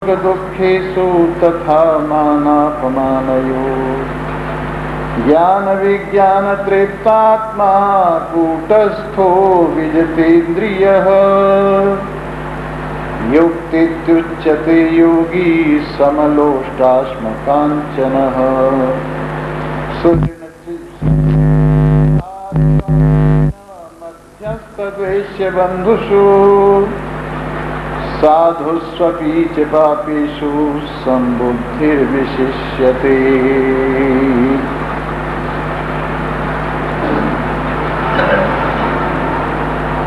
दुःखेषु तथा मानापमानयोः ज्ञानविज्ञानतृप्तात्मा कूटस्थो विजितेन्द्रियः युक्तित्युच्यते योगी समलोष्टाश्मकाञ्चनः मध्यस्थद्वैष्यबन्धुषु साधुष्वपि च पापेषु सम्बुद्धिर्विशिष्यते।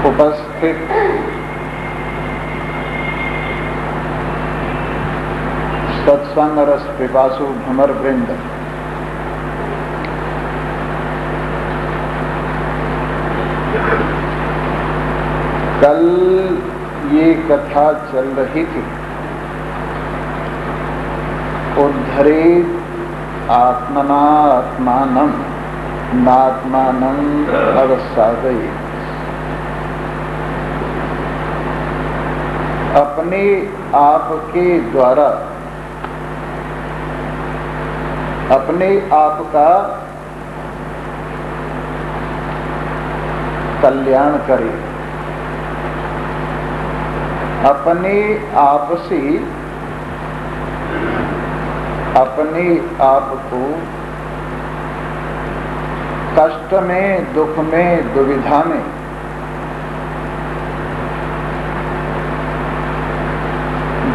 उपस्थित सत्संग रस पिपासु भ्रमर वृंद, कल ये कथा चल रही थी उद्धरेत आत्मनात्मानं नात्मानं अवसादयेत्। अपने आप के द्वारा अपने आप का कल्याण करे, अपने आप से अपने आप को कष्ट में, दुख में, दुविधा में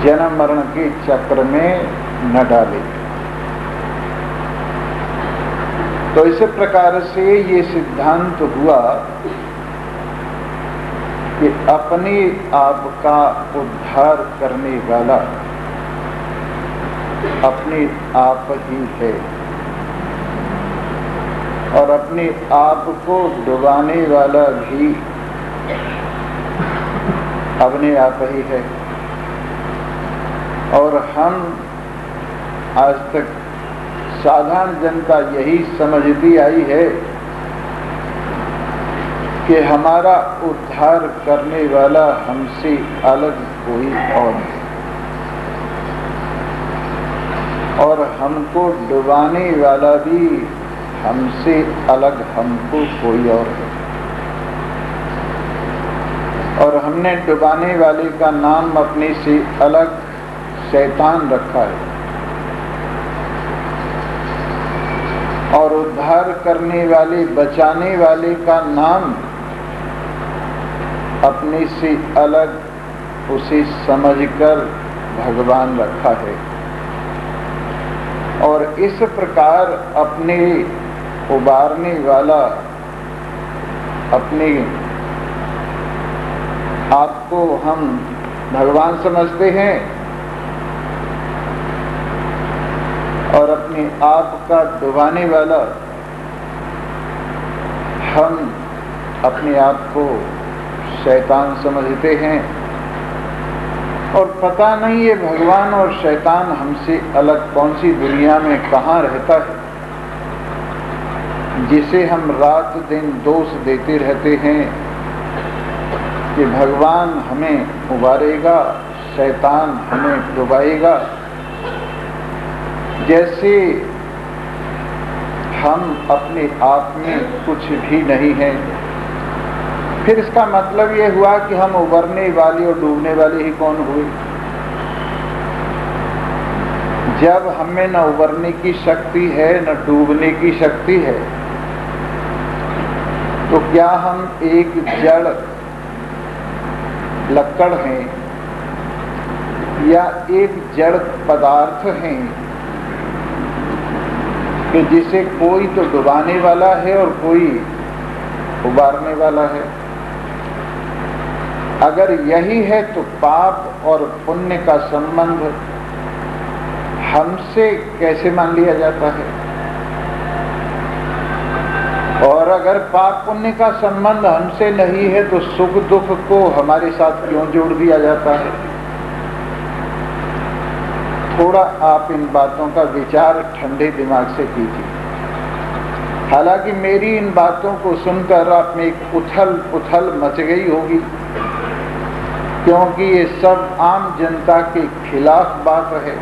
जन्म मरण के चक्र में न डाले। तो इस प्रकार से ये सिद्धांत हुआ कि अपने आप का उद्धार करने वाला अपने आप ही है और अपने आप को डुबाने वाला भी अपने आप ही है। और हम आज तक साधारण जनता यही समझती आई है कि हमारा उद्धार करने वाला हमसे अलग कोई और है और हमको डुबाने वाला भी हमसे अलग हमको कोई और है। और हमने डुबाने वाले का नाम अपने से अलग शैतान रखा है और उद्धार करने वाले, बचाने वाले का नाम अपने से अलग उसे समझकर भगवान रखा है। और इस प्रकार अपने उबारने वाला अपने आप को हम भगवान समझते हैं और अपने आप का डुबाने वाला हम अपने आप को शैतान समझते हैं। और पता नहीं ये भगवान और शैतान हमसे अलग कौन सी दुनिया में कहाँ रहता है, जिसे हम रात दिन दोष देते रहते हैं कि भगवान हमें उबारेगा, शैतान हमें डुबाएगा। जैसे हम अपने आप में कुछ भी नहीं हैं। फिर इसका मतलब ये हुआ कि हम उबरने वाले और डूबने वाले ही कौन हुए? जब हमें न उबरने की शक्ति है न डूबने की शक्ति है, तो क्या हम एक जड़ लक्कड़ हैं या एक जड़ पदार्थ हैं कि जिसे कोई तो डुबाने वाला है और कोई उबारने वाला है? अगर यही है तो पाप और पुण्य का संबंध हमसे कैसे मान लिया जाता है? और अगर पाप पुण्य का संबंध हमसे नहीं है तो सुख दुख को हमारे साथ क्यों जोड़ दिया जाता है? थोड़ा आप इन बातों का विचार ठंडे दिमाग से कीजिए। हालांकि मेरी इन बातों को सुनकर आप में एक उथल पुथल मच गई होगी क्योंकि ये सब आम जनता के खिलाफ बात है।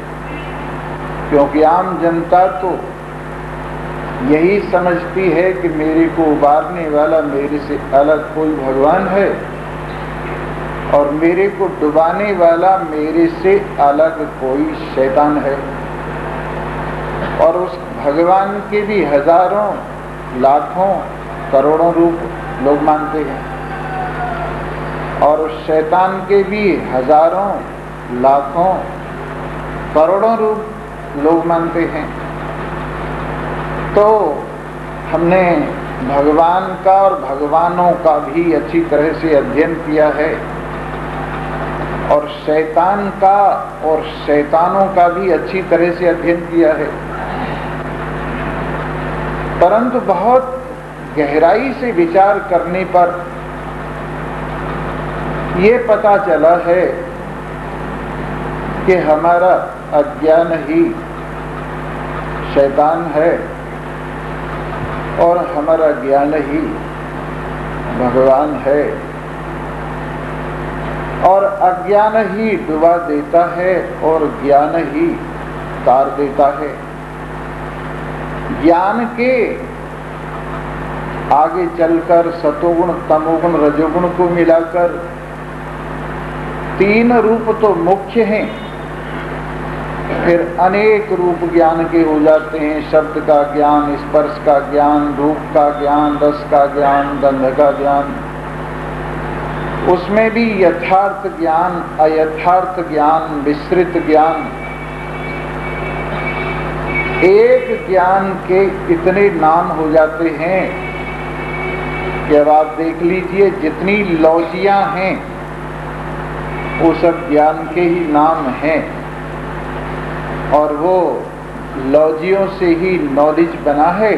क्योंकि आम जनता तो यही समझती है कि मेरे को उबारने वाला मेरे से अलग कोई भगवान है और मेरे को डुबाने वाला मेरे से अलग कोई शैतान है। और उस भगवान के भी हजारों, लाखों, करोड़ों रूप लोग मानते हैं और उस शैतान के भी हजारों, लाखों, करोड़ों रूप लोग मानते हैं। तो हमने भगवान का और भगवानों का भी अच्छी तरह से अध्ययन किया है और शैतान का और शैतानों का भी अच्छी तरह से अध्ययन किया है, परंतु बहुत गहराई से विचार करने पर ये पता चला है कि हमारा अज्ञान ही शैतान है और हमारा ज्ञान ही भगवान है। और अज्ञान ही डुबा देता है और ज्ञान ही तार देता है। ज्ञान के आगे चलकर सतोगुण, तमोगुण, रजोगुण को मिलाकर 3 रूप तो मुख्य हैं, फिर अनेक रूप ज्ञान के हो जाते हैं। शब्द का ज्ञान, स्पर्श का ज्ञान, रूप का ज्ञान, रस का ज्ञान, गंध का ज्ञान। उसमें भी यथार्थ ज्ञान, अयथार्थ ज्ञान, विस्तृत ज्ञान। एक ज्ञान के इतने नाम हो जाते हैं कि अब आप देख लीजिए, जितनी लौजियां हैं वो सब ज्ञान के ही नाम हैं और वो लौजियों से ही नॉलेज बना है।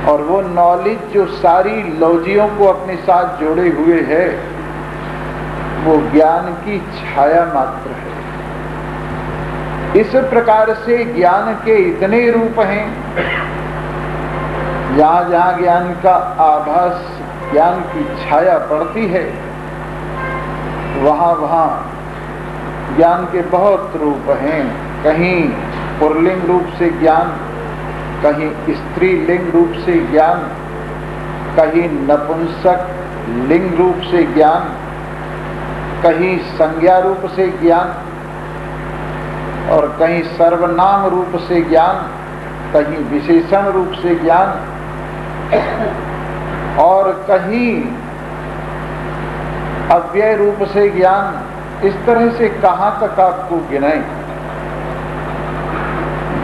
और वो नॉलेज जो सारी लौजियों को अपने साथ जोड़े हुए है वो ज्ञान की छाया मात्र है। इस प्रकार से ज्ञान के इतने रूप हैं, जहां जहां ज्ञान का आभास, ज्ञान की छाया पड़ती है, वहां वहां ज्ञान के बहुत रूप हैं। कहीं पुल्लिंग रूप से ज्ञान, कहीं स्त्रीलिंग रूप से ज्ञान, कहीं नपुंसक लिंग रूप से ज्ञान, कहीं संज्ञा रूप से ज्ञान और कहीं सर्वनाम रूप से ज्ञान, कहीं विशेषण रूप से ज्ञान और कहीं अव्यय रूप से ज्ञान। इस तरह से कहां तक आपको गिनाएं,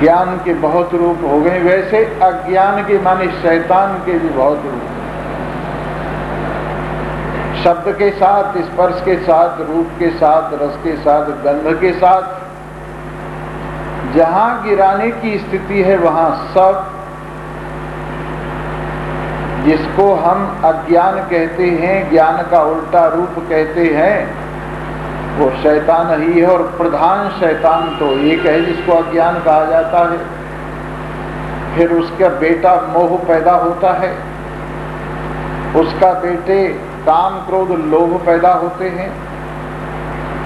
ज्ञान के बहुत रूप हो गए। वैसे अज्ञान के माने शैतान के भी बहुत रूप, शब्द के साथ, स्पर्श के साथ, रूप के साथ, रस के साथ, गंध के साथ, जहां गिराने की स्थिति है वहां सब, जिसको हम अज्ञान कहते हैं, ज्ञान का उल्टा रूप कहते हैं, वो शैतान ही है। और प्रधान शैतान तो एक है जिसको अज्ञान कहा जाता है। फिर उसका बेटा मोह पैदा होता है, उसका बेटे काम, क्रोध, लोभ पैदा होते हैं।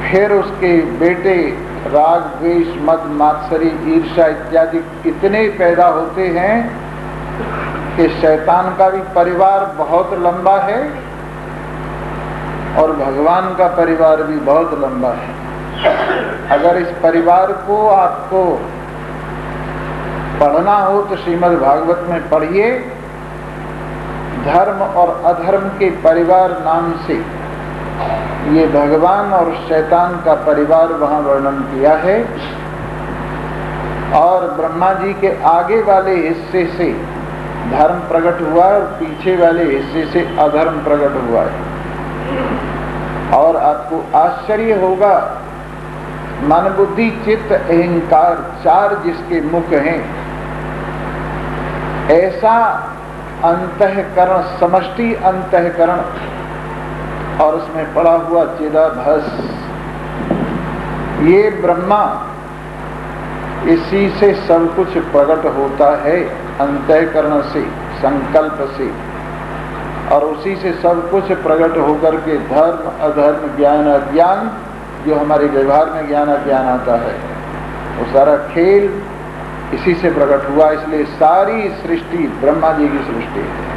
फिर उसके बेटे राग, द्वेष, मद, मात्सर्य, ईर्ष्या इत्यादि इतने पैदा होते हैं कि शैतान का भी परिवार बहुत लंबा है और भगवान का परिवार भी बहुत लंबा है। अगर इस परिवार को आपको पढ़ना हो तो श्रीमद् भागवत में पढ़िए। धर्म और अधर्म के परिवार नाम से ये भगवान और शैतान का परिवार वहां वर्णन किया है। और ब्रह्मा जी के आगे वाले हिस्से से धर्म प्रकट हुआ है और पीछे वाले हिस्से से अधर्म प्रकट हुआ है। और आपको आश्चर्य होगा, मन, बुद्धि, चित्त, अहंकार 4 जिसके मुख हैं, ऐसा अंतःकरण, समष्टि अंतःकरण और उसमें पड़ा हुआ चिदाभास, ये ब्रह्मा, इसी से सब कुछ प्रकट होता है, अंतःकरण से, संकल्प से। और उसी से सब कुछ प्रकट होकर के धर्म अधर्म ज्ञान अज्ञान जो हमारे व्यवहार में ज्ञान अज्ञान आता है वो सारा खेल इसी से प्रकट हुआ। इसलिए सारी सृष्टि ब्रह्मा जी की सृष्टि है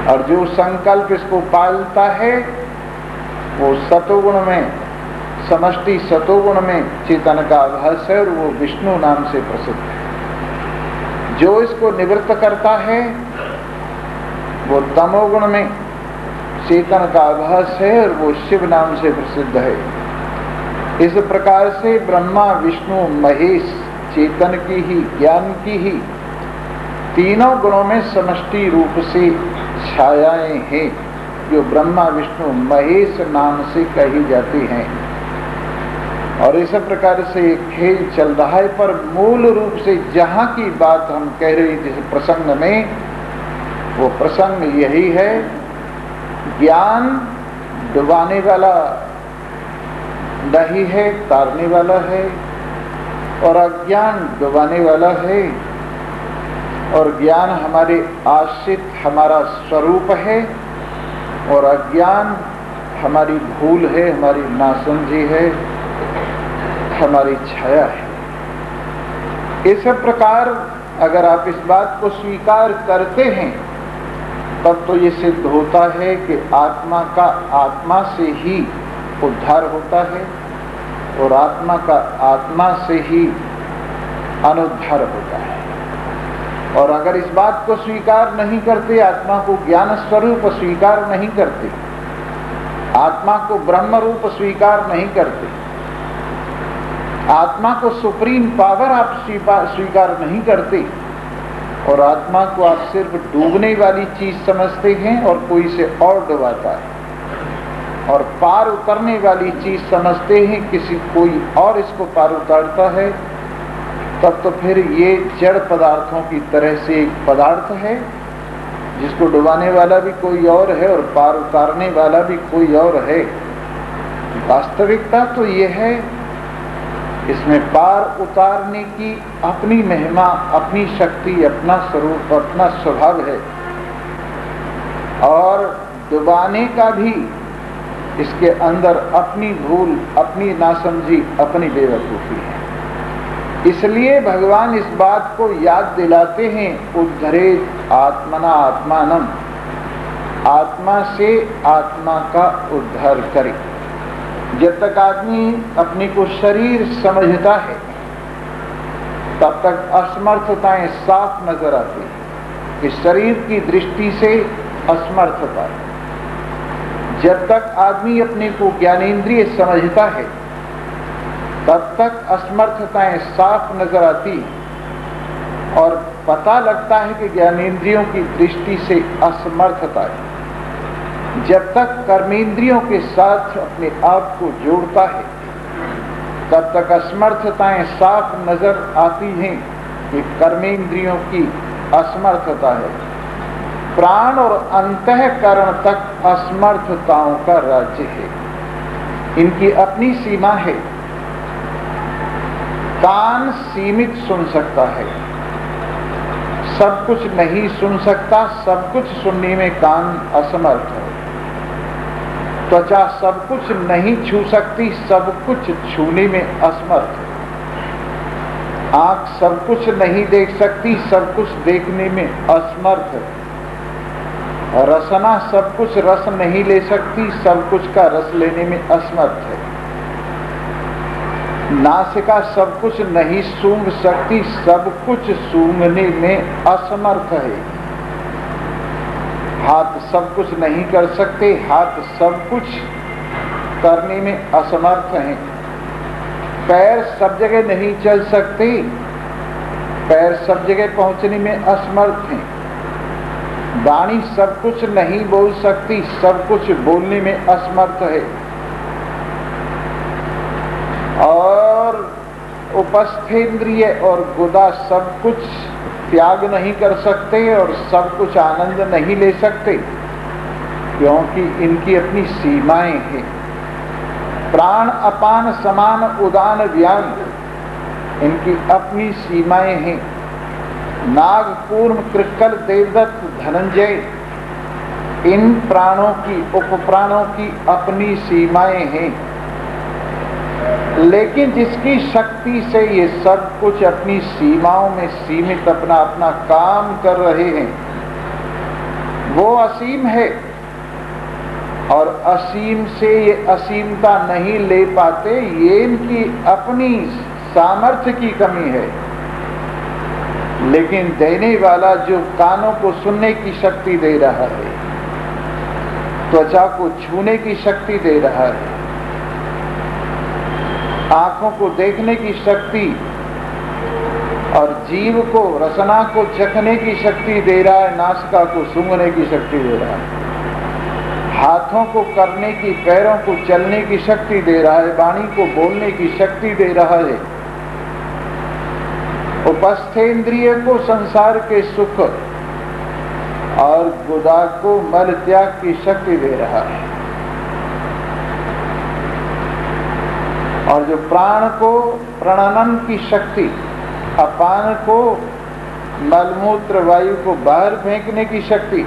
और जो संकल्प इसको पालता है वो सतोगुण में, समष्टि सतोगुण में चेतन का आभास है और वो विष्णु नाम से प्रसिद्ध है। जो इसको निवृत्त करता है वो तमोगुण में चेतन का आभास है और वो शिव नाम से प्रसिद्ध है। इस प्रकार से ब्रह्मा विष्णु महेश चेतन की ही, ज्ञान की ही तीनों गुणों में समष्टि रूप से छायाएं हैं जो ब्रह्मा विष्णु महेश नाम से कही जाती हैं। और इस प्रकार से खेल चल रहा है, पर मूल रूप से जहां की बात हम कह रहे थे प्रसंग में, वो प्रसंग यही है, ज्ञान डुबाने वाला नहीं है, तारने वाला है, और अज्ञान डुबाने वाला है। और ज्ञान हमारे आश्रित हमारा स्वरूप है और अज्ञान हमारी भूल है, हमारी नासमझी है, हमारी छाया है। इस प्रकार अगर आप इस बात को स्वीकार करते हैं तब तो ये सिद्ध होता है कि आत्मा का आत्मा से ही उद्धार होता है और आत्मा का आत्मा से ही अनुद्धार होता है। और अगर इस बात को स्वीकार नहीं करते, आत्मा को ज्ञान स्वरूप स्वीकार नहीं करते, आत्मा को ब्रह्म रूप स्वीकार नहीं करते, आत्मा को सुप्रीम पावर आप स्वीकार नहीं करते और आत्मा को आप सिर्फ डूबने वाली चीज समझते हैं और कोई से और डुबाता है, और पार उतरने वाली चीज समझते हैं किसी कोई और इसको पार उतारता है, तब तो फिर ये जड़ पदार्थों की तरह से एक पदार्थ है जिसको डुबाने वाला भी कोई और है और पार उतारने वाला भी कोई और है। वास्तविकता तो ये है, इसमें पार उतारने की अपनी महिमा, अपनी शक्ति, अपना स्वरूप, अपना स्वभाव है, और डुबाने का भी इसके अंदर अपनी भूल, अपनी नासमझी, अपनी बेवकूफी है। इसलिए भगवान इस बात को याद दिलाते हैं, उद्धरे आत्मना आत्मानम, आत्मा से आत्मा का उद्धार करे। जब तक आदमी अपने को शरीर समझता है तब तक असमर्थताएं साफ नजर आती है कि शरीर की दृष्टि से असमर्थता है। जब तक आदमी अपने को ज्ञानेंद्रिय समझता है तब तक असमर्थताएं साफ नजर आती और पता लगता है कि ज्ञानेंद्रियों की दृष्टि से असमर्थता है। जब तक कर्मेंद्रियों के साथ अपने आप को जोड़ता है तब तक असमर्थताएं साफ नजर आती हैं कि कर्मेंद्रियों की असमर्थता है। प्राण और अंतःकरण तक असमर्थताओं का राज्य है, इनकी अपनी सीमा है। कान सीमित सुन सकता है, सब कुछ नहीं सुन सकता, सब कुछ सुनने में कान असमर्थ है। त्वचा सब कुछ नहीं छू सकती, सब कुछ छूने में असमर्थ है। आंख सब कुछ नहीं देख सकती, सब कुछ देखने में असमर्थ है। रसना सब कुछ रस नहीं ले सकती, सब कुछ का रस लेने में असमर्थ है। नासिका सब कुछ नहीं सूंघ सकती, सब कुछ सूंघने में असमर्थ है। हाथ सब कुछ नहीं कर सकते, हाथ सब कुछ करने में असमर्थ हैं। पैर सब जगह नहीं चल सकते, पैर सब जगह पहुंचने में असमर्थ हैं। वाणी सब कुछ नहीं बोल सकती, सब कुछ बोलने में असमर्थ है। और उपस्थेंद्रिय और गुदा सब कुछ त्याग नहीं कर सकते और सब कुछ आनंद नहीं ले सकते, क्योंकि इनकी अपनी सीमाएं हैं। प्राण अपान समान उदान व्यान, इनकी अपनी सीमाएं हैं। नाग कूर्म कृक्कल देवदत्त धनंजय, इन प्राणों की, उपप्राणों की अपनी सीमाएं हैं, लेकिन जिसकी शक्ति से ये सब कुछ अपनी सीमाओं में सीमित अपना अपना काम कर रहे हैं, वो असीम है। और असीम से ये असीमता नहीं ले पाते, ये इनकी अपनी सामर्थ्य की कमी है। लेकिन देने वाला जो कानों को सुनने की शक्ति दे रहा है, त्वचा को छूने की शक्ति दे रहा है, आंखों को देखने की शक्ति और जीव को, रसना को चखने की शक्ति दे रहा है, नासिका को सूंघने की शक्ति दे रहा है, हाथों को करने की, पैरों को चलने की शक्ति दे रहा है, वाणी को बोलने की शक्ति दे रहा है, उपस्थेंद्रिय को संसार के सुख और गुदा को मल त्याग की शक्ति दे रहा है, और जो प्राण को प्रणनन की शक्ति, अपान को मलमूत्र वायु को बाहर फेंकने की शक्ति,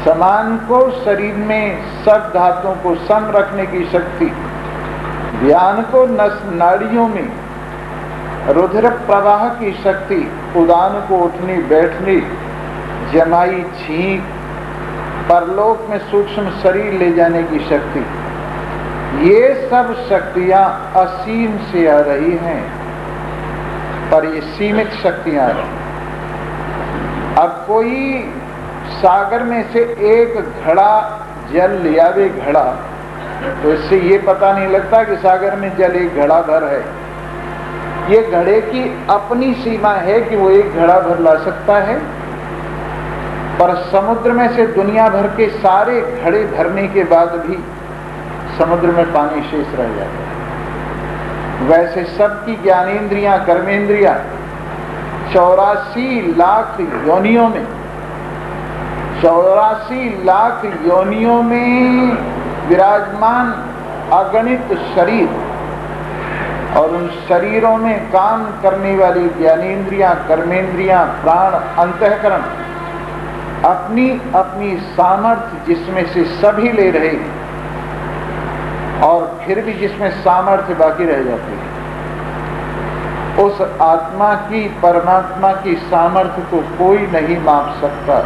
समान को शरीर में सब धातुओं को सम रखने की शक्ति, व्यान को नस नाड़ियों में रुधिर प्रवाह की शक्ति, उदान को उठनी बैठनी, जमाई छींक, परलोक में सूक्ष्म शरीर ले जाने की शक्ति, ये सब शक्तियां असीम से आ रही हैं, पर ये सीमित शक्तियां हैं। अब कोई सागर में से एक घड़ा जल लियावे, घड़ा, तो इससे ये पता नहीं लगता कि सागर में जल एक घड़ा भर है। ये घड़े की अपनी सीमा है कि वो एक घड़ा भर ला सकता है, पर समुद्र में से दुनिया भर के सारे घड़े भरने के बाद भी समुद्र में पानी शेष रह जाता है। वैसे सबकी ज्ञानेंद्रियां, कर्मेंद्रियां 84 लाख योनियों में, 84 लाख योनियों में विराजमान अगणित शरीर, और उन शरीरों में काम करने वाली ज्ञानेंद्रियां, कर्मेंद्रियां, प्राण, अंतःकरण अपनी अपनी सामर्थ्य जिसमें से सभी ले रहे, और फिर भी जिसमें सामर्थ्य बाकी रह जाती है, उस आत्मा की, परमात्मा की सामर्थ्य को कोई नहीं माप सकता।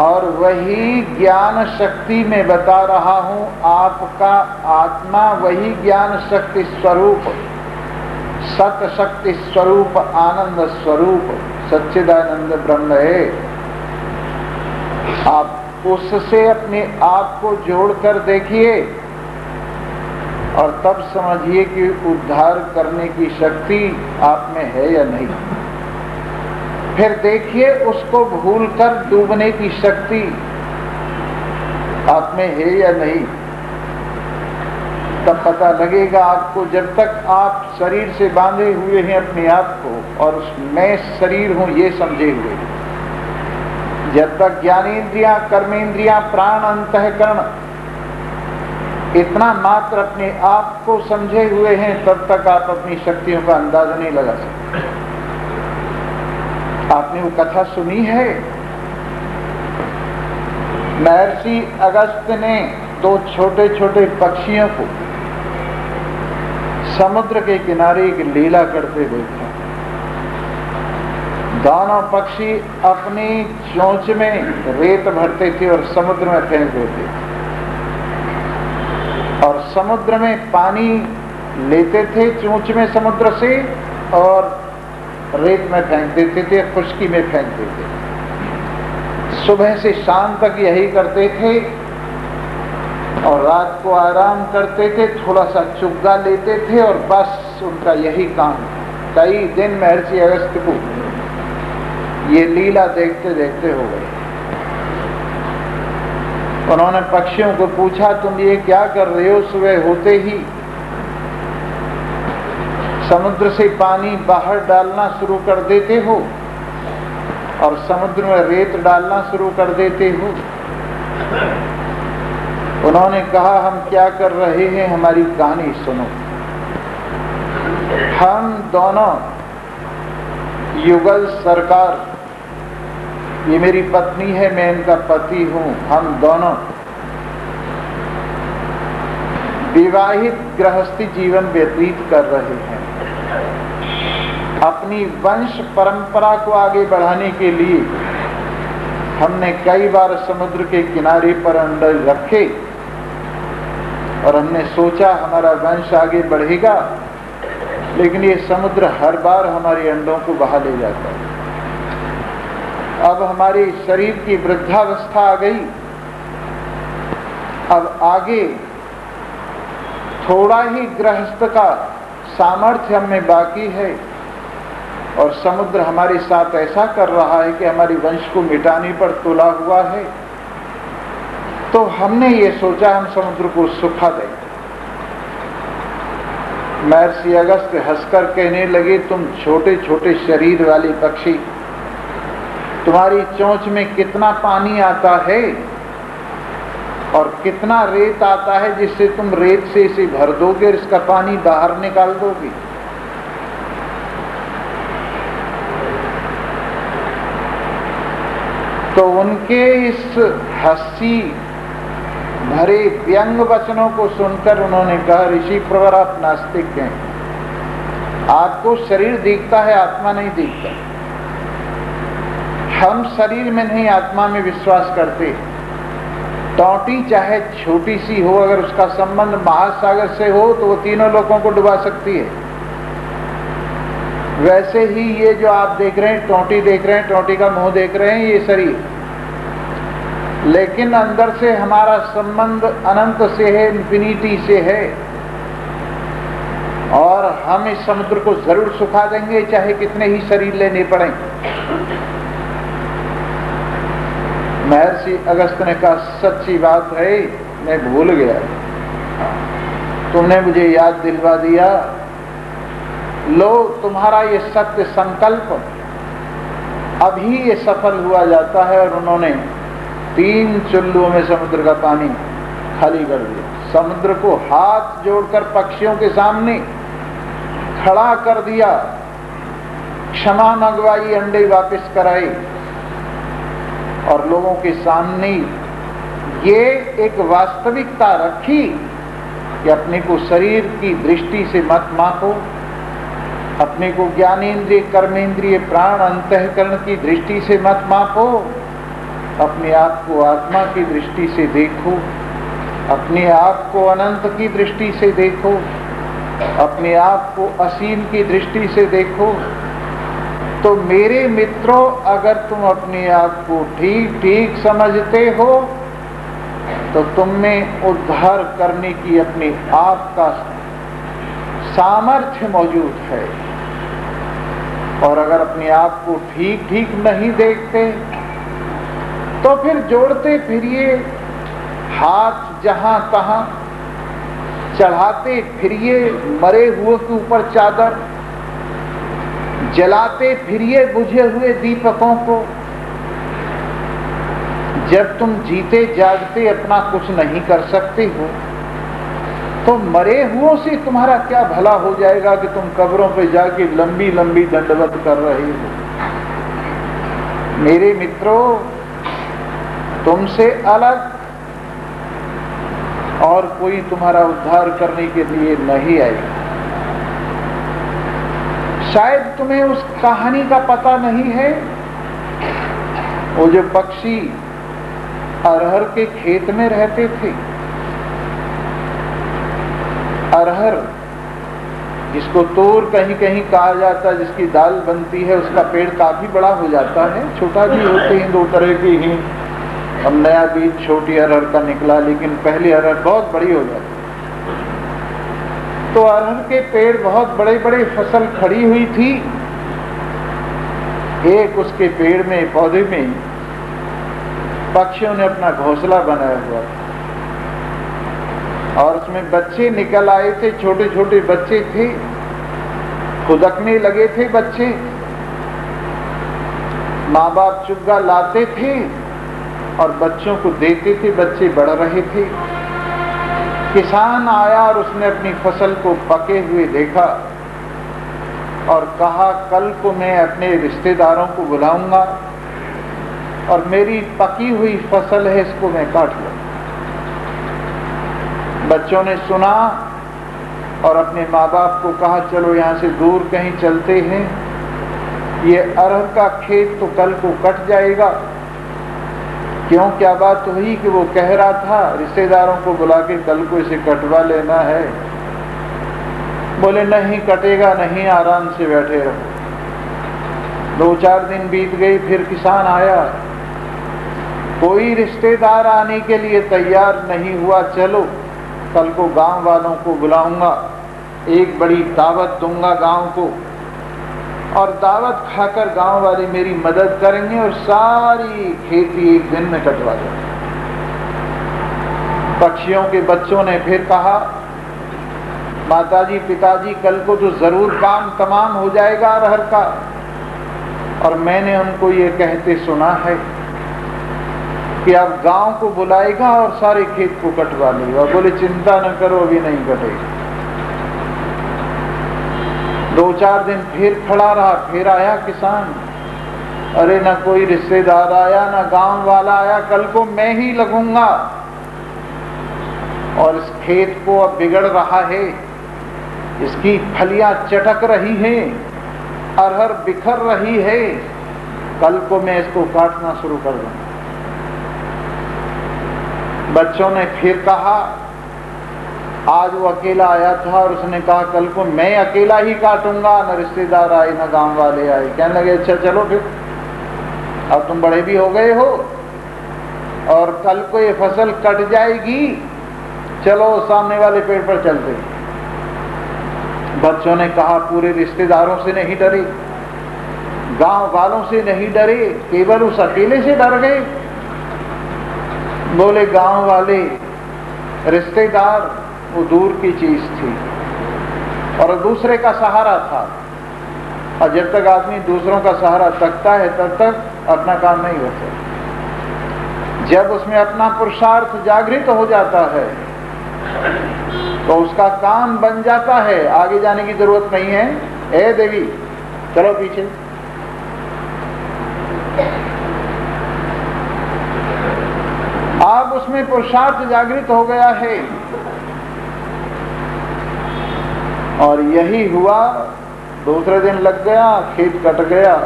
और वही ज्ञान शक्ति में बता रहा हूं, आपका आत्मा वही ज्ञान शक्ति स्वरूप, सत शक्ति स्वरूप, आनंद स्वरूप, सच्चिदानंद ब्रह्म है। आप उससे अपने आप को जोड़कर देखिए और तब समझिए कि उद्धार करने की शक्ति आप में है या नहीं। फिर देखिए उसको भूलकर डूबने की शक्ति आप में है या नहीं। तब पता लगेगा आपको, जब तक आप शरीर से बांधे हुए हैं अपने आप को और मैं शरीर हूं ये समझे हुए, जब तक ज्ञानेंद्रियां, कर्मेंद्रियां, प्राण, अंतःकरण इतना मात्र अपने आप को समझे हुए हैं, तब तक आप अपनी शक्तियों का अंदाजा नहीं लगा सकते। आपने वो कथा सुनी है, महर्षि अगस्त ने दो छोटे छोटे पक्षियों को समुद्र के किनारे एक लीला करते देखा। दोनों पक्षी अपनी चोंच में रेत भरते थे और समुद्र में फेंक देते थे, और समुद्र में पानी लेते थे चोंच में समुद्र से और रेत में फेंक देते थे, खुश्की में फेंक देते थे। सुबह से शाम तक यही करते थे और रात को आराम करते थे, थोड़ा सा चुग्गा लेते थे और बस उनका यही काम। कई दिन महर्षि अगस्त को ये लीला देखते देखते हो गए। उन्होंने पक्षियों को पूछा, तुम ये क्या कर रहे हो? सुबह होते ही समुद्र से पानी बाहर डालना शुरू कर देते हो और समुद्र में रेत डालना शुरू कर देते हो। उन्होंने कहा, हम क्या कर रहे हैं, हमारी कहानी सुनो। हम दोनों युगल सरकार ये मेरी पत्नी है, मैं इनका पति हूं, हम दोनों विवाहित गृहस्थी जीवन व्यतीत कर रहे हैं। अपनी वंश परंपरा को आगे बढ़ाने के लिए हमने कई बार समुद्र के किनारे पर अंडे रखे और हमने सोचा हमारा वंश आगे बढ़ेगा, लेकिन ये समुद्र हर बार हमारे अंडों को बहा ले जाता है। अब हमारे शरीर की वृद्धावस्था आ गई, अब आगे थोड़ा ही गृहस्थ का सामर्थ्य हमें बाकी है और समुद्र हमारे साथ ऐसा कर रहा है कि हमारी वंश को मिटाने पर तुला हुआ है। तो हमने ये सोचा हम समुद्र को सुखा दें। महर्षि अगस्त्य हंसकर कहने लगे, तुम छोटे छोटे शरीर वाले पक्षी, तुम्हारी चोंच में कितना पानी आता है और कितना रेत आता है जिससे तुम रेत से इसे भर दोगे और इसका पानी बाहर निकाल दोगे। तो उनके इस हंसी भरे व्यंग वचनों को सुनकर उन्होंने कहा, ऋषि प्रवर आप नास्तिक हैं, आपको शरीर दिखता है, आत्मा नहीं दिखता। हम शरीर में नहीं आत्मा में विश्वास करते। टोंटी चाहे छोटी सी हो, अगर उसका संबंध महासागर से हो तो वो तीनों लोगों को डुबा सकती है। वैसे ही ये जो आप देख रहे हैं, टोंटी देख रहे हैं, टोंटी का मुंह देख रहे हैं, ये शरीर, लेकिन अंदर से हमारा संबंध अनंत से है, इंफिनिटी से है और हम इस समुद्र को जरूर सुखा देंगे चाहे कितने ही शरीर लेने पड़े। महर्षि अगस्त्य ने कहा, सच्ची बात है, मैं भूल गया, तुमने मुझे याद दिलवा दिया। लो, तुम्हारा ये सत्य संकल्प अभी ये सफल हुआ जाता है। और उन्होंने 3 चुल्लुओं में समुद्र का पानी खाली कर दिया। समुद्र को हाथ जोड़कर पक्षियों के सामने खड़ा कर दिया, क्षमा मंगवाई, अंडे वापस कराए और लोगों के सामने ये एक वास्तविकता रखी कि अपने को शरीर की दृष्टि से मत मापो, अपने को ज्ञानेंद्रिय, कर्मेंद्रिय, प्राण, अंतःकरण की दृष्टि से मत मापो, अपने आप को आत्मा की दृष्टि से देखो, अपने आप को अनंत की दृष्टि से देखो, अपने आप को असीम की दृष्टि से देखो। तो मेरे मित्रों, अगर तुम अपने आप को ठीक ठीक समझते हो तो तुम में उद्धार करने की अपने आप का सामर्थ्य मौजूद है। और अगर अपने आप को ठीक ठीक नहीं देखते तो फिर जोड़ते फिरिए हाथ जहां तहां, चढ़ाते फिरिए मरे हुए के ऊपर चादर, जलाते फिरिए बुझे हुए दीपकों को। जब तुम जीते जागते अपना कुछ नहीं कर सकते हो तो मरे हुओं से तुम्हारा क्या भला हो जाएगा कि तुम कब्रों पे जाके लंबी लंबी दंडवत कर रहे हो। मेरे मित्रों, तुमसे अलग और कोई तुम्हारा उद्धार करने के लिए नहीं आएगा। शायद तुम्हें उस कहानी का पता नहीं है। वो जो पक्षी अरहर के खेत में रहते थे, अरहर जिसको तोर कहीं कहीं कहा जाता है, जिसकी दाल बनती है, उसका पेड़ काफी बड़ा हो जाता है। छोटा भी होते हैं, 2 तरह के ही। अब नया बीज छोटी अरहर का निकला, लेकिन पहले अरहर बहुत बड़ी हो जाती। तो अरहर के पेड़ बहुत बड़े बड़े फसल खड़ी हुई थी। एक उसके पेड़ में, पौधे में पक्षियों ने अपना घोंसला बनाया हुआ था और उसमें बच्चे निकल आए थे, छोटे छोटे बच्चे थे, खुदकने लगे थे बच्चे। माँ बाप चुग्गा लाते थे और बच्चों को देते थे, बच्चे बढ़ रहे थे। किसान आया और उसने अपनी फसल को पके हुए देखा और कहा, कल को मैं अपने रिश्तेदारों को बुलाऊंगा और मेरी पकी हुई फसल है, इसको मैं काट लूं। बच्चों ने सुना और अपने माँ बाप को कहा चलो यहाँ से दूर कहीं चलते हैं, ये अरहर का खेत तो कल को कट जाएगा। क्यों, क्या बात हुई कि वो कह रहा था रिश्तेदारों को बुला के कल को इसे कटवा लेना है। बोले नहीं कटेगा नहीं, आराम से बैठे रहो। 2-4 दिन बीत गई, फिर किसान आया, कोई रिश्तेदार आने के लिए तैयार नहीं हुआ। चलो कल को गांव वालों को बुलाऊंगा, एक बड़ी दावत दूंगा गांव को, और दावत खाकर गांव वाले मेरी मदद करेंगे और सारी खेती एक दिन में कटवा देंगे। पक्षियों के बच्चों ने फिर कहा माताजी पिताजी कल को तो जरूर काम तमाम हो जाएगा अरहर का, और मैंने उनको ये कहते सुना है कि अब गांव को बुलाएगा और सारे खेत को कटवा लेगा। बोले चिंता न करो, अभी नहीं कटेगा। 2-4 दिन फिर खड़ा रहा, फिर आया किसान, अरे न कोई रिश्तेदार आया न गांव वाला आया, कल को मैं ही लगूंगा। और इस खेत को अब बिगड़ रहा है, इसकी फलियां चटक रही हैं, अरहर बिखर रही है, कल को मैं इसको काटना शुरू कर दूंगा। बच्चों ने फिर कहा, आज वो अकेला आया था और उसने कहा कल को मैं अकेला ही काटूंगा, न रिश्तेदार आए न गांव वाले आए। कहने लगे अच्छा चलो फिर, अब तुम बड़े भी हो गए हो और कल को ये फसल कट जाएगी, चलो सामने वाले पेड़ पर चलते। बच्चों ने कहा पूरे रिश्तेदारों से नहीं डरे, गांव वालों से नहीं डरे, केवल उस अकेले से डर गए। बोले गांव वाले रिश्तेदार वो दूर की चीज थी और दूसरे का सहारा था, और जब तक आदमी दूसरों का सहारा तकता है तब तक अपना काम नहीं होता। जब उसमें अपना पुरुषार्थ जागृत हो जाता है तो उसका काम बन जाता है, आगे जाने की जरूरत नहीं है। ए देवी चलो पीछे। अब उसमें पुरुषार्थ जागृत हो गया है। और यही हुआ, दूसरे दिन लग गया, खेत कट गया।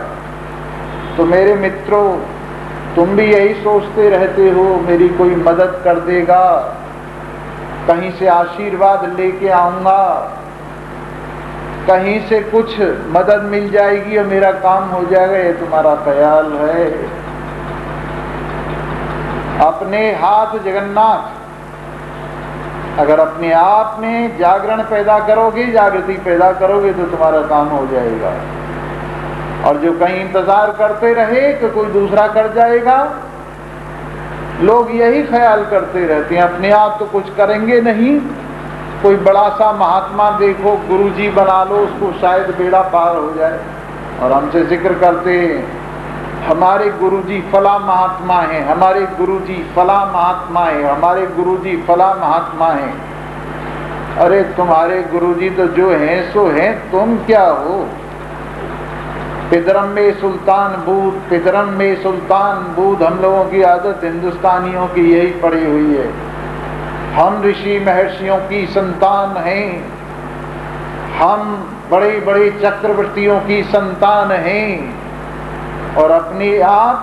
तो मेरे मित्रों, तुम भी यही सोचते रहते हो मेरी कोई मदद कर देगा, कहीं से आशीर्वाद लेके आऊंगा, कहीं से कुछ मदद मिल जाएगी और मेरा काम हो जाएगा, ये तुम्हारा ख्याल है। अपने हाथ जगन्नाथ, अगर अपने आप में जागरण पैदा करोगे, जागृति पैदा करोगे तो तुम्हारा काम हो जाएगा। और जो कहीं इंतजार करते रहे कि कोई दूसरा कर जाएगा, लोग यही ख्याल करते रहते हैं अपने आप तो कुछ करेंगे नहीं, कोई बड़ा सा महात्मा देखो गुरुजी बना लो, उसको शायद बेड़ा पार हो जाए। और हमसे जिक्र करते हमारे गुरुजी फला महात्मा हैं, हमारे गुरुजी फला महात्मा है, हमारे गुरुजी फला महात्मा है। अरे तुम्हारे गुरुजी तो जो हैं सो हैं, तुम क्या हो? पितरम में सुल्तान बूद, पितरम में सुल्तान बूद। हम लोगों की आदत हिंदुस्तानियों की यही पड़ी हुई है। हम ऋषि महर्षियों की संतान हैं, हम बड़े बड़े चक्रवर्तियों की संतान हैं, और अपने आप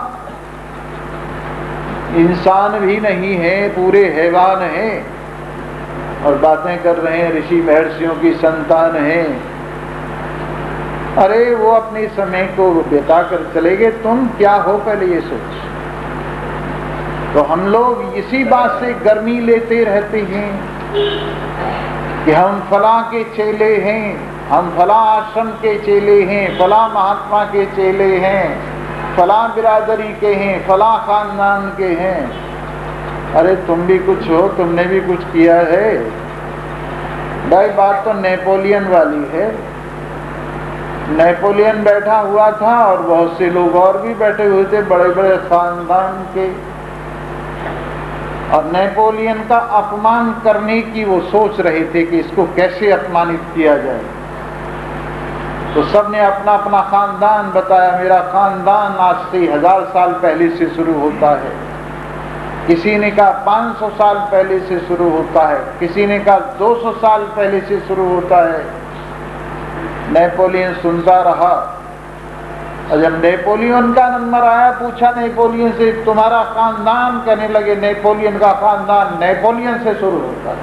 इंसान भी नहीं है, पूरे हैवान हैं, और बातें कर रहे हैं ऋषि महर्षियों की संतान हैं। अरे वो अपने समय को बिता कर चले गए, तुम क्या हो पहले ये सोच। तो हम लोग इसी बात से गर्मी लेते रहते हैं कि हम फला के चेले हैं, हम फला आश्रम के चेले हैं, फला महात्मा के चेले हैं, फला बिरादरी के हैं, फला खानदान के हैं। अरे तुम भी कुछ हो, तुमने भी कुछ किया है। भाई बात तो नेपोलियन वाली है। नेपोलियन बैठा हुआ था और बहुत से लोग और भी बैठे हुए थे बड़े बड़े खानदान के, और नेपोलियन का अपमान करने की वो सोच रहे थे कि इसको कैसे अपमानित किया जाए। तो सबने अपना अपना खानदान बताया। मेरा खानदान आज से 1000 साल पहले से शुरू होता है, किसी ने कहा 500 साल पहले से शुरू होता है, किसी ने कहा 200 साल पहले से शुरू होता है। नेपोलियन सुनता रहा और जब नेपोलियन का नंबर आया, पूछा नेपोलियन से तुम्हारा खानदान, कहने लगे नेपोलियन का खानदान नेपोलियन से शुरू होता है।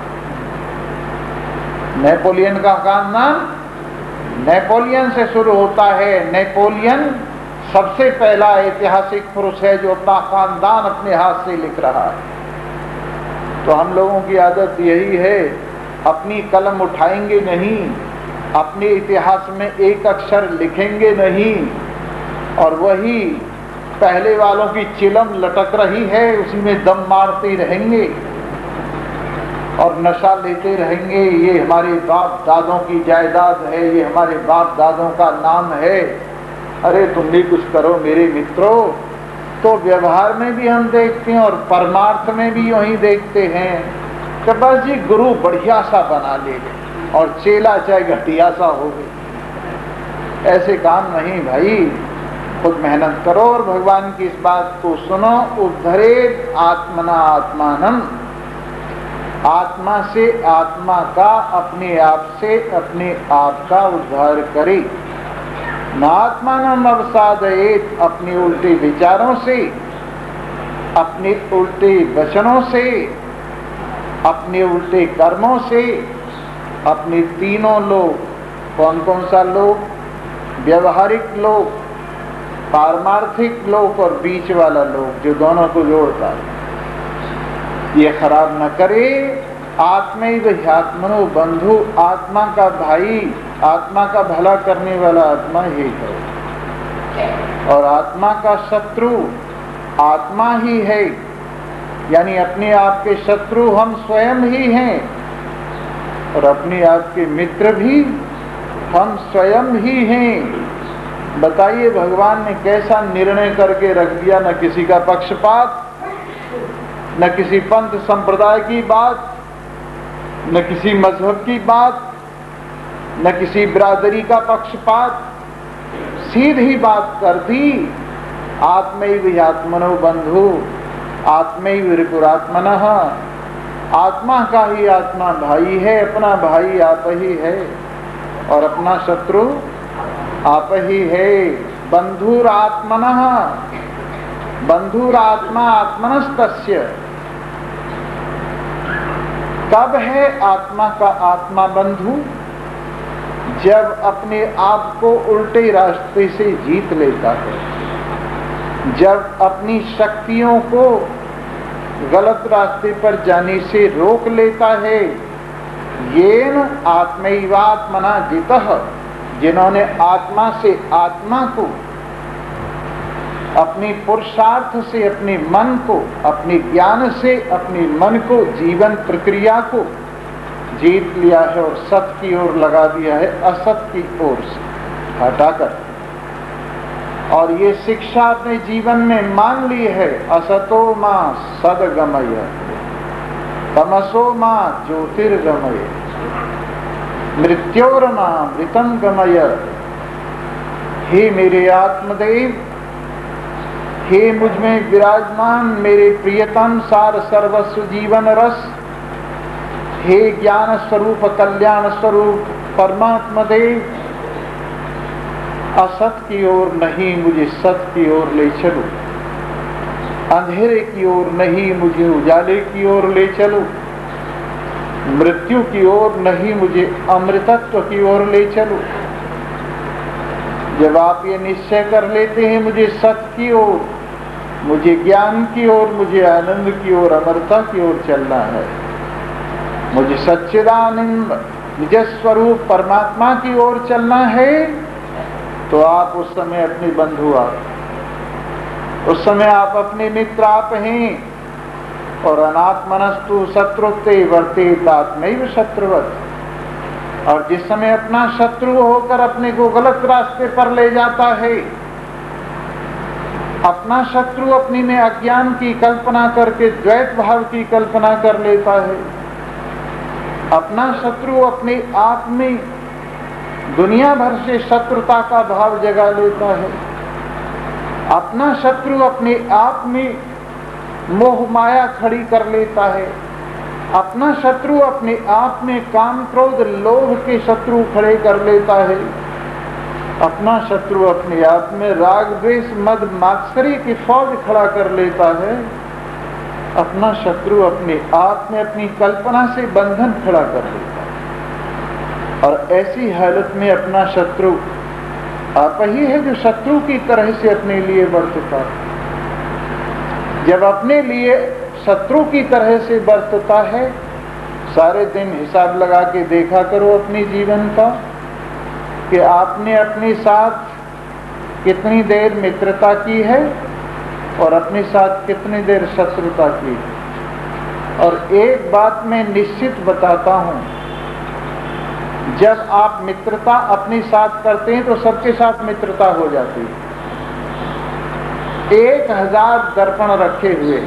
नेपोलियन का खानदान नेपोलियन से शुरू होता है। नेपोलियन सबसे पहला ऐतिहासिक पुरुष है जो अपना खानदान अपने हाथ से लिख रहा है। तो हम लोगों की आदत यही है, अपनी कलम उठाएंगे नहीं, अपने इतिहास में एक अक्षर लिखेंगे नहीं, और वही पहले वालों की चिलम लटक रही है उसी में दम मारते रहेंगे और नशा लेते रहेंगे। ये हमारे बाप दादों की जायदाद है, ये हमारे बाप दादों का नाम है। अरे तुम भी कुछ करो मेरे मित्रों। तो व्यवहार में भी हम देखते हैं और परमार्थ में भी यूं ही देखते हैं कि बस जी गुरु बढ़िया सा बना ले और चेला चाहे घटिया सा हो गए। ऐसे काम नहीं भाई, खुद मेहनत करो और भगवान की इस बात को सुनो। उद्धरेत आत्मना आत्मानम, आत्मा से आत्मा का अपने आप से अपने आप का उद्धार करे। नात्मानम अवसादयेत, अपने उल्टे विचारों से, अपने उल्टे वचनों से, अपने उल्टे कर्मों से, अपने तीनों लोग, कौन कौन सा लोग? व्यवहारिक लोग, पारमार्थिक लोक और बीच वाला लोक जो दोनों को जोड़ता है, ये खराब न करे। आत्मैव ह्यात्मनो बंधु, आत्मा का भाई, आत्मा का भला करने वाला आत्मा ही है और आत्मा का शत्रु आत्मा ही है। यानी अपने आप के शत्रु हम स्वयं ही हैं और अपने आप के मित्र भी हम स्वयं ही हैं। बताइए भगवान ने कैसा निर्णय करके रख दिया, न किसी का पक्षपात, न किसी पंथ संप्रदाय की बात, न किसी मजहब की बात, न किसी बिरादरी का पक्षपात, सीधी बात कर दी। आत्मैव ह्यात्मनो बंधु, आत्मैव रिपुरात्मनः, आत्मा का ही आत्मा भाई है, अपना भाई आप ही है और अपना शत्रु आप ही है। बंधुरात्मनः, बंधुरात्मा आत्मनस्तस्य, कब है आत्मा का आत्मा बंधु? जब अपने आप को उल्टे रास्ते से जीत लेता है, जब अपनी शक्तियों को गलत रास्ते पर जाने से रोक लेता है। येन आत्मैवात्मना जितः, जिन्होंने आत्मा से आत्मा को, अपनी पुरुषार्थ से अपने मन को, अपने ज्ञान से अपने मन को, जीवन प्रक्रिया को जीत लिया है और सत की ओर लगा दिया है, असत की ओर से हटाकर। और ये शिक्षा अपने जीवन में मान ली है। असतो मां सदगमय, तमसो मां ज्योतिर्गमय, मृत्योर्मा मृतम गमय। हे मेरे आत्मदेव, हे मुझ में विराजमान मेरे प्रियतम सार सर्वस्व जीवन रस, हे ज्ञान स्वरूप कल्याण स्वरूप परमात्मा देव, असत की ओर नहीं मुझे सत की ओर ले चलो, अंधेरे की ओर नहीं मुझे उजाले की ओर ले चलो, मृत्यु की ओर नहीं मुझे अमृतत्व की ओर ले चलो। जब आप ये निश्चय कर लेते हैं मुझे सत की ओर, मुझे ज्ञान की ओर, मुझे आनंद की ओर, अमरता की ओर चलना है, मुझे सच्चिदानंद निज स्वरूप परमात्मा की ओर चलना है, तो आप उस समय अपने बंधु आप, उस समय आप अपने मित्र आप हैं। और अनात्मनस्तु शत्रुते वर्तेत आत्मैव शत्रुवत्। और जिस समय अपना शत्रु होकर अपने को गलत रास्ते पर ले जाता है, अपना शत्रु अपने में अज्ञान की कल्पना करके द्वैत भाव की कल्पना कर लेता है, अपना शत्रु अपने आप में दुनिया भर से शत्रुता का भाव जगा लेता है। अपना शत्रु अपने आप में मोह माया खड़ी कर लेता है। अपना शत्रु अपने आप में काम क्रोध लोभ के शत्रु खड़े कर लेता है। अपना शत्रु अपने आप में राग द्वेष मद मात्सरी की फौज खड़ा कर लेता है। अपना शत्रु अपने आप में अपनी कल्पना से बंधन खड़ा कर लेता है। और ऐसी हालत में अपना शत्रु आप ही है जो शत्रु की तरह से अपने लिए बरतता है। जब अपने लिए शत्रु की तरह से बरतता है, सारे दिन हिसाब लगा के देखा करो अपने जीवन का कि आपने अपने साथ कितनी देर मित्रता की है और अपने साथ कितनी देर शत्रुता की है। और एक बात मैं निश्चित बताता हूं, जब आप मित्रता अपने साथ करते हैं तो सबके साथ मित्रता हो जाती है। 1000 दर्पण रखे हुए,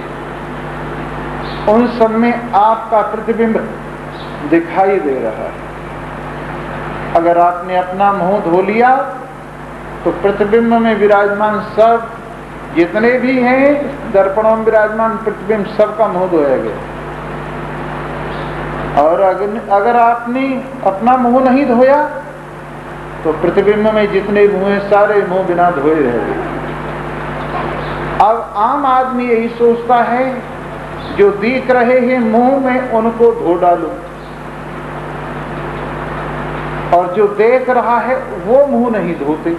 उन सब में आपका प्रतिबिंब दिखाई दे रहा है। अगर आपने अपना मुंह धो लिया तो प्रतिबिंब में विराजमान सब जितने भी हैं दर्पणों में विराजमान प्रतिबिंब सबका मुंह धोया गया। और अगर आपने अपना मुंह नहीं धोया तो प्रतिबिंब में जितने मुंह हैं सारे मुंह बिना धोए रह गए। अब आम आदमी यही सोचता है जो दिख रहे हैं मुंह में उनको धो डालो, और जो देख रहा है वो मुंह नहीं धोते।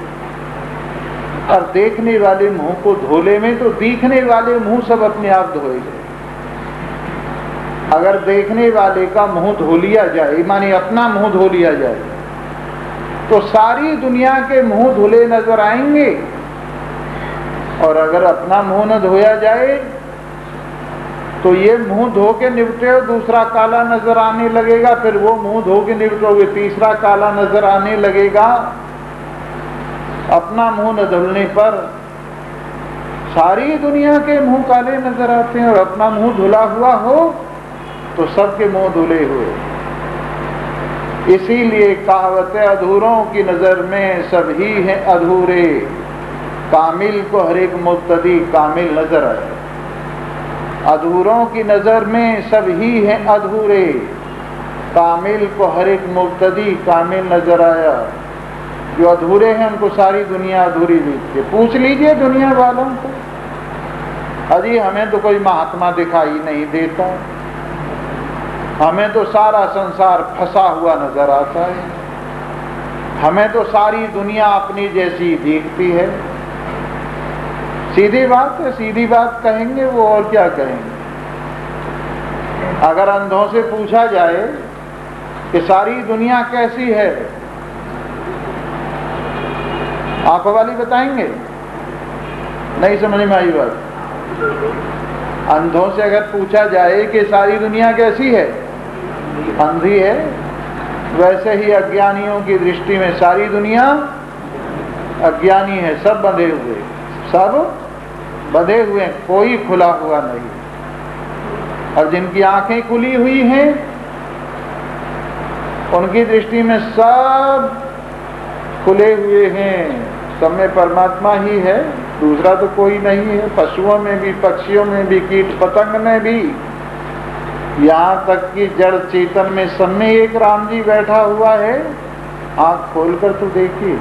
और देखने वाले मुंह को धोले में तो दिखने वाले मुंह सब अपने आप धोए गए। अगर देखने वाले का मुंह धो लिया जाए, माने अपना मुंह धो लिया जाए, तो सारी दुनिया के मुंह धुले नजर आएंगे। और अगर अपना मुंह न धोया जाए तो ये मुंह धो के निपटे और दूसरा काला नजर आने लगेगा, फिर वो मुंह धो के निपटोगे तीसरा काला नजर आने लगेगा। अपना मुंह न धुलने पर सारी दुनिया के मुंह काले नजर आते हैं, और अपना मुंह धुला हुआ हो तो सबके मुंह धुले हुए। इसीलिए कहावत है, अधूरों की नजर में सभी हैं अधूरे, कामिल को हर एक मुब्तदी कामिल नजर आए। अधूरों की नजर में सभी हैं अधूरे, कामिल को हर एक मुब्तदी कामिल नजर आया। जो अधूरे हैं उनको सारी दुनिया अधूरी दिखती है। पूछ लीजिए दुनिया वालों को, अजी हमें तो कोई महात्मा दिखाई नहीं देता, हमें तो सारा संसार फंसा हुआ नजर आता है, हमें तो सारी दुनिया अपनी जैसी दिखती है। सीधी बात है, सीधी बात कहेंगे वो, और क्या कहेंगे। अगर अंधों से पूछा जाए कि सारी दुनिया कैसी है, आंखों वाली बताएंगे? नहीं समझ में आई बात। अंधों से अगर पूछा जाए कि सारी दुनिया कैसी है, अंधी है। वैसे ही अज्ञानियों की दृष्टि में सारी दुनिया अज्ञानी है, सब बंधे हुए, सब बंधे हुए, कोई खुला हुआ नहीं। और जिनकी आंखें खुली हुई हैं उनकी दृष्टि में सब खुले हुए हैं, सब में परमात्मा ही है, दूसरा तो कोई नहीं है। पशुओं में भी, पक्षियों में भी, कीट पतंग में भी, यहाँ तक कि जड़ चेतन में सब में एक राम जी बैठा हुआ है। आंख खोलकर तो देखिए,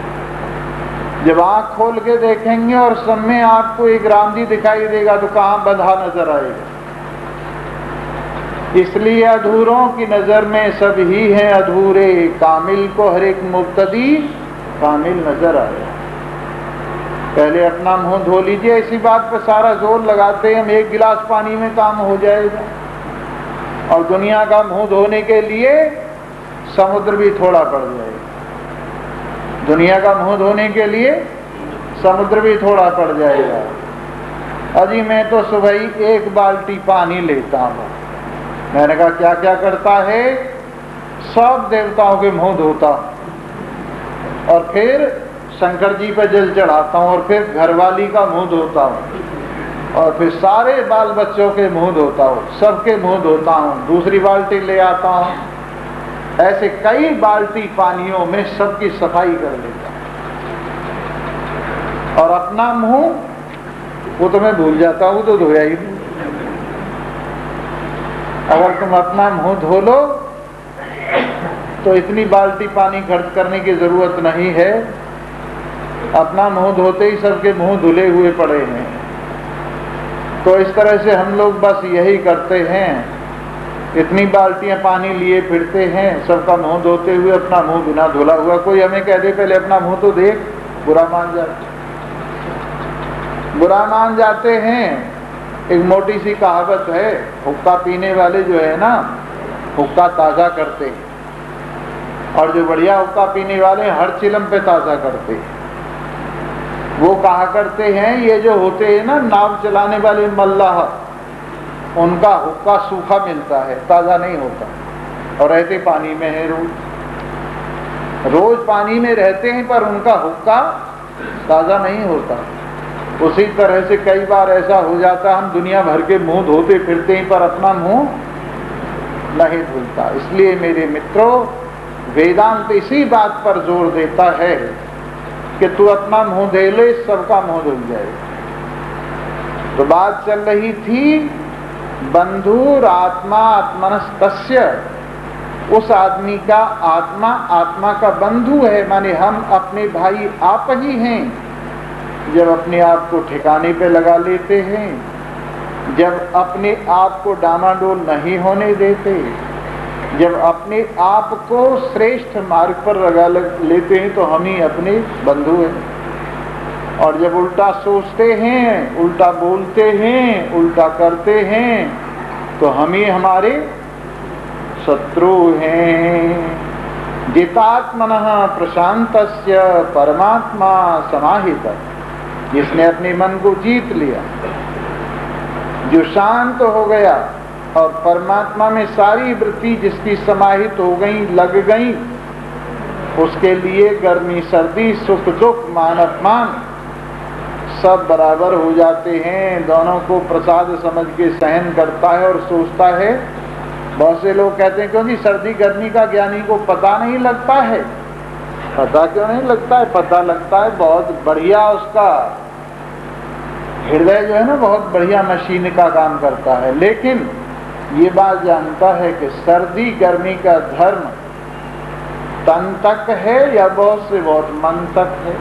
जब आंख खोल के देखेंगे और सब में आपको एक राम जी दिखाई देगा तो कहाँ बंधा नजर आएगा। इसलिए अधूरों की नजर में सब ही हैं अधूरे, कामिल को हर एक मुब्तदी कामिल नजर आए। पहले अपना मुंह धो लीजिए। इसी बात पर सारा जोर लगाते हैं हम, एक गिलास पानी में काम हो जाएगा। और दुनिया का मुंह धोने के लिए समुद्र भी थोड़ा पड़ जाएगा। दुनिया का मुंह धोने के लिए समुद्र भी थोड़ा पड़ जाएगा। अजी मैं तो सुबह ही 1 बाल्टी पानी लेता हूँ। मैंने कहा क्या क्या करता है? सब देवताओं के मुंह धोता हूँ, और फिर शंकर जी पर जल चढ़ाता हूँ, और फिर घरवाली का मुंह धोता हूँ, और फिर सारे बाल बच्चों के मुंह धोता हूँ, सबके मुंह धोता हूँ। दूसरी बाल्टी ले आता हूँ, ऐसे कई बाल्टी पानियों में सबकी सफाई कर लेता है। और अपना मुंह वो तो मैं भूल जाता हूं, तो धोया ही नहीं। अगर तुम अपना मुंह धो लो तो इतनी बाल्टी पानी खर्च करने की जरूरत नहीं है। अपना मुंह धोते ही सबके मुंह धुले हुए पड़े हैं। तो इस तरह से हम लोग बस यही करते हैं, इतनी बाल्टियां पानी लिए फिरते हैं, सबका मुंह धोते हुए अपना मुंह बिना धुला हुआ। कोई हमें कह दे पहले अपना मुंह तो देख, बुरा मान जाते हैं। एक मोटी सी कहावत है, हुक्का पीने वाले जो है ना, हुक्का ताजा करते, और जो बढ़िया हुक्का पीने वाले हर चिलम पे ताजा करते। वो कहा करते हैं, ये जो होते हैं ना नाव चलाने वाले मल्लाह, उनका हुक्का सूखा मिलता है, ताजा नहीं होता, और रहते पानी में है, रोज पानी में रहते हैं, पर उनका हुक्का ताजा नहीं होता। उसी तरह से कई बार ऐसा हो जाता, हम दुनिया भर के मुंह धोते फिरते हैं पर अपना मुंह नहीं धुलता। इसलिए मेरे मित्रों, वेदांत इसी बात पर जोर देता है कि तू अपना मुंह धो ले, सबका मुंह धुल जाए। तो बात चल रही थी बंधुर आत्मा आत्मनस्तस्य, उस आदमी का आत्मा आत्मा का बंधु है, माने हम अपने भाई आप ही हैं। जब अपने आप को ठिकाने पे लगा लेते हैं, जब अपने आप को डामाडोल नहीं होने देते, जब अपने आप को श्रेष्ठ मार्ग पर लगा लेते हैं, तो हम ही अपने बंधु हैं। और जब उल्टा सोचते हैं, उल्टा बोलते हैं, उल्टा करते हैं, तो हम ही हमारे शत्रु हैं। जितात्मनः प्रशांतस्य परमात्मा समाहितः, जिसने अपने मन को जीत लिया, जो शांत हो गया और परमात्मा में सारी वृत्ति जिसकी समाहित हो गई, लग गई, उसके लिए गर्मी सर्दी सुख दुख मान अपमान सब बराबर हो जाते हैं। दोनों को प्रसाद समझ के सहन करता है और सोचता है। बहुत से लोग कहते हैं क्योंकि सर्दी गर्मी का ज्ञानी को पता नहीं लगता है। पता क्यों नहीं लगता है? पता लगता है, बहुत बढ़िया उसका हृदय जो है ना, बहुत बढ़िया मशीन का काम करता है। लेकिन ये बात जानता है कि सर्दी गर्मी का धर्म तन तक है या बहुत से बहुत मन तक है।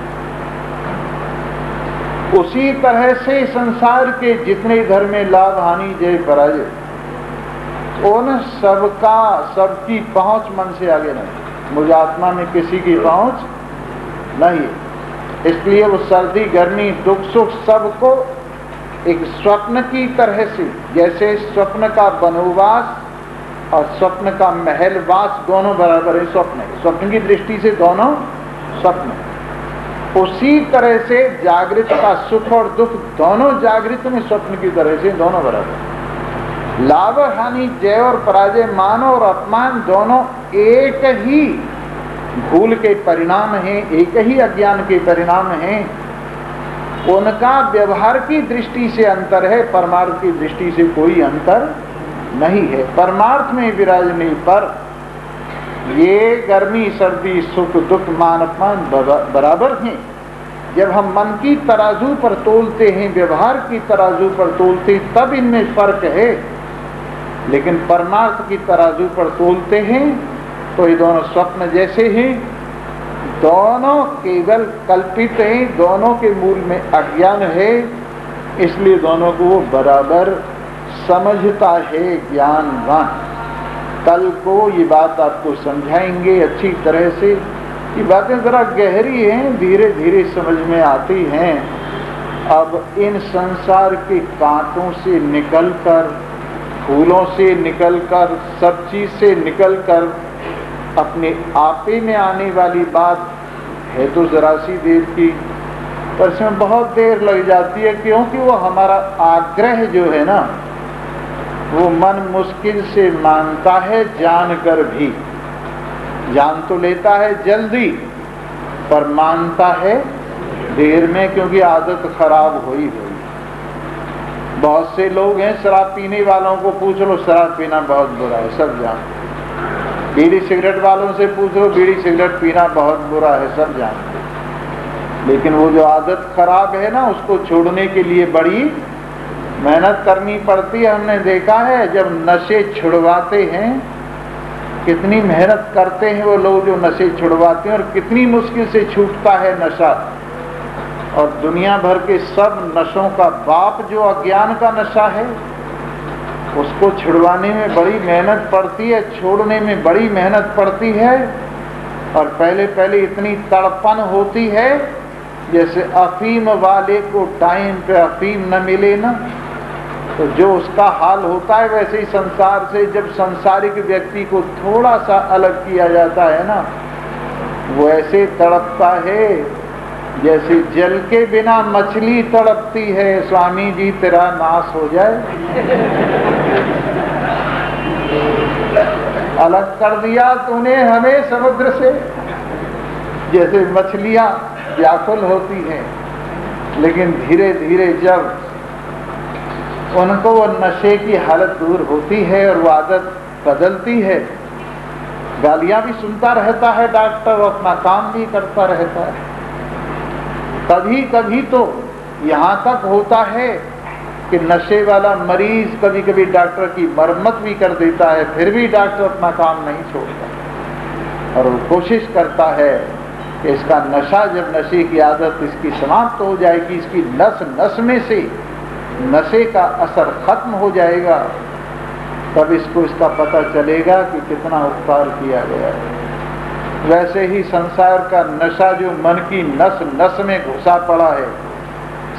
उसी तरह से संसार के जितने धर्म में लाभ हानि जय पराजय, उन सबका सबकी पहुंच मन से आगे नहीं। मुझ आत्मा में किसी की पहुंच नहीं है। इसलिए वो सर्दी गर्मी दुख सुख सबको एक स्वप्न की तरह से, जैसे स्वप्न का वनवास और स्वप्न का महलवास दोनों बराबर है। स्वप्न की दृष्टि से दोनों स्वप्न, उसी तरह से जागृत का सुख और दुख दोनों जागृत में स्वप्न की तरह से दोनों बराबर। लाभ हानि जय और पराजय, मान और अपमान दोनों एक ही भूल के परिणाम हैं, एक ही अज्ञान के परिणाम हैं। उनका व्यवहार की दृष्टि से अंतर है, परमार्थ की दृष्टि से कोई अंतर नहीं है। परमार्थ में विराजने पर ये गर्मी सर्दी सुख दुख मान अपमान बराबर हैं। जब हम मन की तराजू पर तोलते हैं, व्यवहार की तराजू पर तोलते हैं, तब इनमें फर्क है। लेकिन परमार्थ की तराजू पर तोलते हैं तो ये दोनों स्वप्न जैसे हैं, दोनों केवल कल्पित हैं, दोनों के मूल में अज्ञान है। इसलिए दोनों को वो बराबर समझता है ज्ञानवान। कल को ये बात आपको समझाएंगे अच्छी तरह से। ये बातें जरा गहरी हैं, धीरे धीरे समझ में आती हैं। अब इन संसार के कांटों से निकलकर, फूलों से निकलकर, सब चीज से निकलकर अपने आपे में आने वाली बात है तो जरा सी देर की, पर इसमें बहुत देर लग जाती है। क्योंकि वो हमारा आग्रह जो है ना, वो मन मुश्किल से मानता है, जानकर भी। जान तो लेता है जल्दी, पर मानता है देर में, क्योंकि आदत खराब हुई। बहुत से लोग हैं, शराब पीने वालों को पूछ लो, शराब पीना बहुत बुरा है, सब जानते। बीड़ी सिगरेट वालों से पूछो, बीड़ी सिगरेट पीना बहुत बुरा है, सब जानते हैं, लेकिन वो जो आदत खराब है ना, उसको छोड़ने के लिए बड़ी मेहनत करनी पड़ती है। हमने देखा है जब नशे छुड़वाते हैं, कितनी मेहनत करते हैं वो लोग जो नशे छुड़वाते हैं, और कितनी मुश्किल से छूटता है नशा। और दुनिया भर के सब नशों का बाप जो अज्ञान का नशा है, उसको छुड़वाने में बड़ी मेहनत पड़ती है, छोड़ने में बड़ी मेहनत पड़ती है। और पहले पहले इतनी तड़पन होती है, जैसे अफीम वाले को टाइम पे अफीम न मिले ना, तो जो उसका हाल होता है, वैसे ही संसार से जब संसारिक व्यक्ति को थोड़ा सा अलग किया जाता है ना, वो ऐसे तड़पता है जैसे जल के बिना मछली तड़पती है, स्वामी जी तेरा नाश हो जाए। अलग कर दिया तूने हमें समुद्र से, जैसे मछलियां व्याकुल होती हैं। लेकिन धीरे धीरे जब उनको वो नशे की हालत दूर होती है और वो आदत बदलती है, गालियां भी सुनता रहता है डॉक्टर, अपना काम भी करता रहता है। कभी कभी तो यहाँ तक होता है कि नशे वाला मरीज कभी कभी डॉक्टर की मरम्मत भी कर देता है, फिर भी डॉक्टर अपना काम नहीं छोड़ता और वो कोशिश करता है कि इसका नशा, जब नशे की आदत इसकी समाप्त हो जाएगी, इसकी नस नस में से नशे का असर खत्म हो जाएगा, तब इसको इसका पता चलेगा कि कितना उपकार किया गया है। वैसे ही संसार का नशा जो मन की नस नस में घुसा पड़ा है,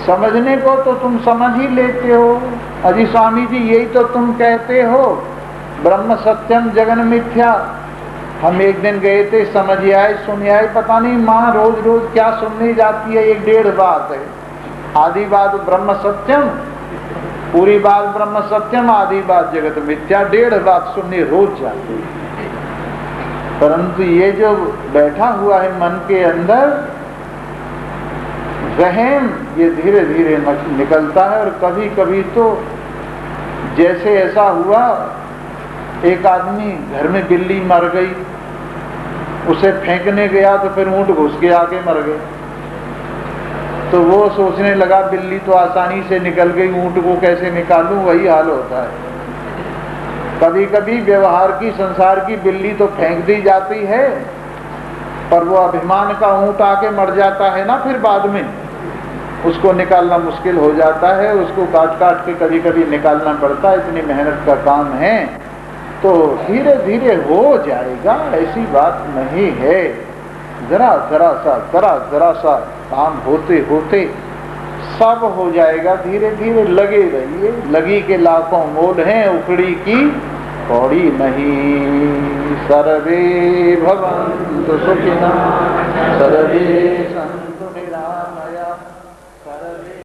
समझने को तो तुम समझ ही लेते हो। अजी स्वामी जी यही तो तुम कहते हो, ब्रह्म सत्यम जगन मिथ्या। हम एक दिन गए थे, समझ आए सुन आए, पता नहीं माँ रोज रोज क्या सुनने जाती है, एक डेढ़ बात है। आदि बात ब्रह्म सत्यम, पूरी बात ब्रह्म सत्यम, आदि बात जगत मिथ्या, डेढ़ बात सुनने रोज जाती है। परंतु ये जो बैठा हुआ है मन के अंदर वहम, ये धीरे धीरे निकलता है। और कभी कभी तो जैसे ऐसा हुआ, एक आदमी घर में बिल्ली मर गई, उसे फेंकने गया तो फिर ऊंट घुस के आके मर गए। तो वो सोचने लगा बिल्ली तो आसानी से निकल गई, ऊंट को कैसे निकालूं, वही हाल होता है। कभी कभी व्यवहार की, संसार की बिल्ली तो फेंक दी जाती है, पर वो अभिमान का ऊंट आके मर जाता है ना, फिर बाद में उसको निकालना मुश्किल हो जाता है, उसको काट काट के कभी कभी निकालना पड़ता है, इतनी मेहनत का काम है। तो धीरे धीरे हो जाएगा, ऐसी बात नहीं है। जरा जरा सा काम होते होते सब हो जाएगा, धीरे धीरे लगे रहिए। लगी के लाखों मोल हैं, उखड़ी की कौड़ी नहीं। सर्वे भवन्तु सुखिनः, सर्वे सन्तु निरामया, सर्वे